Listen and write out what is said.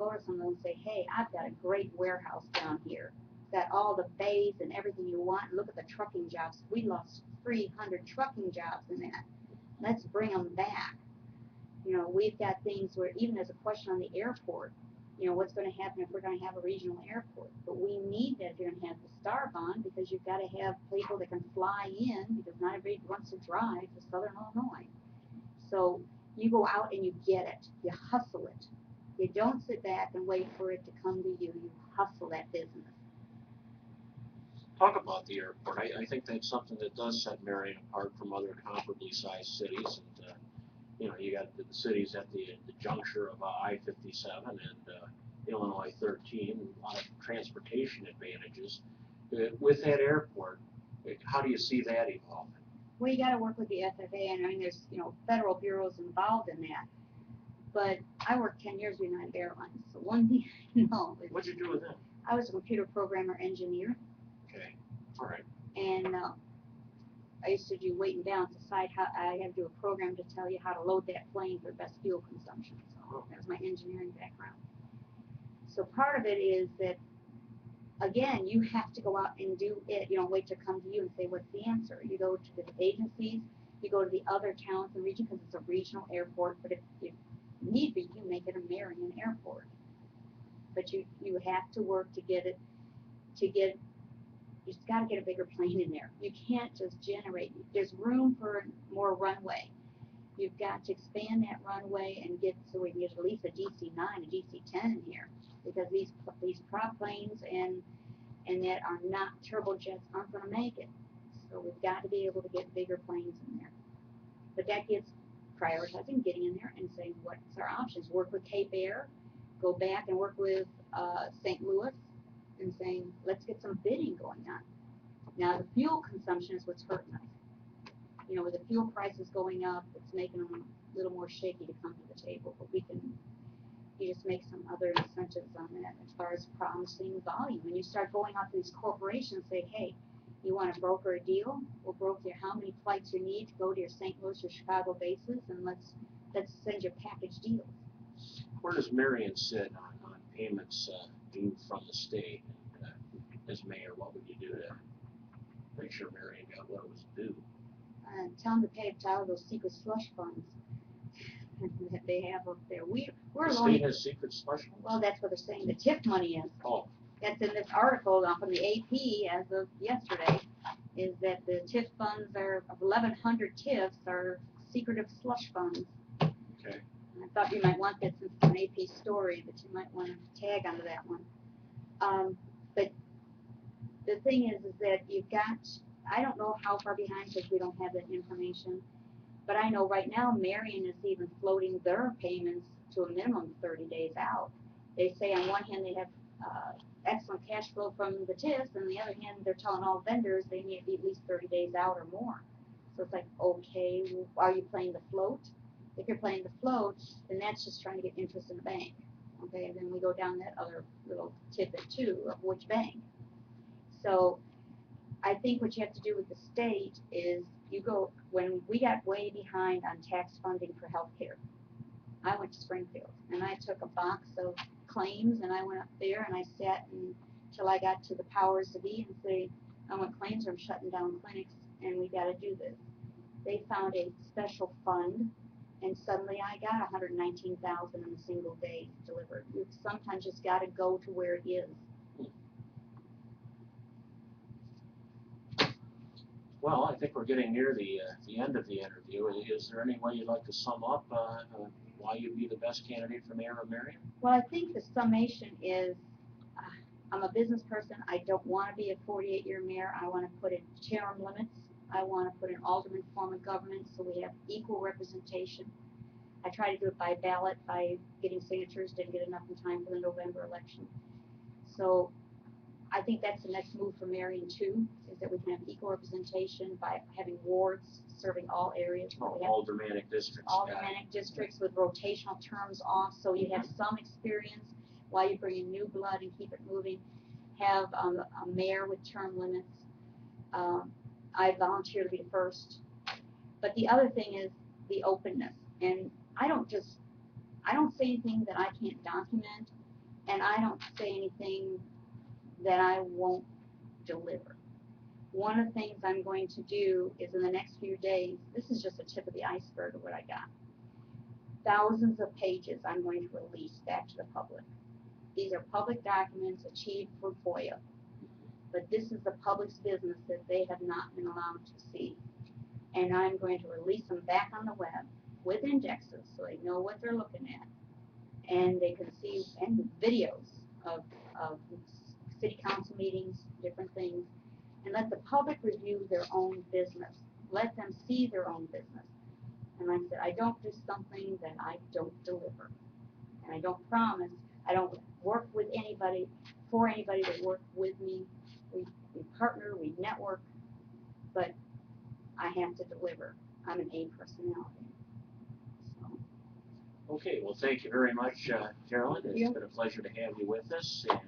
go to someone and say, hey, I've got a great warehouse down here. It's got all the bays and everything you want. Look at the trucking jobs. We lost 300 trucking jobs in that. Let's bring them back. You know, we've got things where even there's a question on the airport, you know, what's going to happen if we're going to have a regional airport. But we need that if you're going to have the star bond, because you've got to have people that can fly in, because not everybody wants to drive to Southern Illinois. So you go out and you get it. You hustle it. You don't sit back and wait for it to come to you. You hustle that business. Talk about the airport. I think that's something that does set Marion apart from other comparably sized cities. And you know, you got the cities at the juncture of I-57 and Illinois 13, a lot of transportation advantages. With that airport, how do you see that evolving? Well, you got to work with the FAA, and I mean, there's federal bureaus involved in that. But I worked 10 years with United Airlines, so one thing I know is. What'd you do with them? I was a computer programmer engineer. Okay, all right. And I used to do weight and balance aside. How I had to do a program to tell you how to load that plane for best fuel consumption. So that was my engineering background. So part of it is that, again, you have to go out and do it. You don't wait to come to you and say, what's the answer? You go to the agencies, you go to the other towns and regions, because it's a regional airport. But if need be, you make it a Marion airport. But you have to work to get it, you just got to get a bigger plane in there. You can't just generate. There's room for more runway. You've got to expand that runway and get so we can get at least a DC-9, a DC-10 in here, because these prop planes and that are not turbojets aren't going to make it. So we've got to be able to get bigger planes in there. But that gets prioritizing, getting in there and saying what's our options. Work with Cape Air, go back and work with St. Louis, and saying, let's get some bidding going on. Now, the fuel consumption is what's hurting us. You know, with the fuel prices going up, it's making them a little more shaky to come to the table. But you just make some other incentives on that as far as promising volume. When you start going out to these corporations and say, hey, you want to broker a deal? We'll broker you how many flights you need to go to your St. Louis or Chicago bases, and let's send you package deals. Where does Marion sit on payments due from the state? And as mayor, what would you do to make sure Marion got what it was due? Tell them to pay it out of those secret slush funds that they have up there. We're the state has secret slush funds? Well, that's what they're saying the TIF money is. Oh. That's in this article from the AP as of yesterday, is that the TIF funds are, 1,100 TIFs are secretive slush funds. Okay. I thought you might want that since it's an AP story, but you might want to tag onto that one. But the thing is that you've got, I don't know how far behind because we don't have that information, but I know right now Marion is even floating their payments to a minimum of 30 days out. They say on one hand they have excellent cash flow from the TIFs, and on the other hand they're telling all vendors they need to be at least 30 days out or more. So it's like, okay, are you playing the float? If you're playing the float, then that's just trying to get interest in the bank. Okay, and then we go down that other little tidbit too of which bank. So I think what you have to do with the state is you go, when we got way behind on tax funding for health care, I went to Springfield and I took a box of claims and I went up there and I sat until I got to the powers to be and say, I want claims or I'm shutting down clinics and we got to do this. They found a special fund and suddenly I got $119,000 in a single day delivered. You sometimes just got to go to where it is. Well, I think we're getting near the end of the interview. Is there any way you'd like to sum up why you'd be the best candidate for mayor of Marion? Well, I think the summation is I'm a business person. I don't want to be a 48-year mayor. I want to put in term limits. I want to put in alderman form of government so we have equal representation. I try to do it by ballot, by getting signatures. Didn't get enough in time for the November election. So I think that's the next move for Marion too, is that we can have equal representation by having wards serving all areas. Aldermanic districts. Aldermanic districts with rotational terms off, so you have some experience while you bring in new blood and keep it moving. Have a mayor with term limits. I volunteer to be the first. But the other thing is the openness. And I don't say anything that I can't document. and I don't say anything that I won't deliver. One of the things I'm going to do is in the next few days, this is just a tip of the iceberg of what I got. Thousands of pages I'm going to release back to the public. These are public documents achieved for FOIA, but this is the public's business that they have not been allowed to see. And I'm going to release them back on the web with indexes so they know what they're looking at. And they can see and videos of city council meetings, different things, and let the public review their own business. Let them see their own business. And like I said, I don't do something that I don't deliver. And I don't promise. I don't work with anybody, for anybody to work with me. We partner, we network, but I have to deliver. I'm an A personality. So. Okay, well, thank you very much, Carolyn. It's been a pleasure to have you with us, and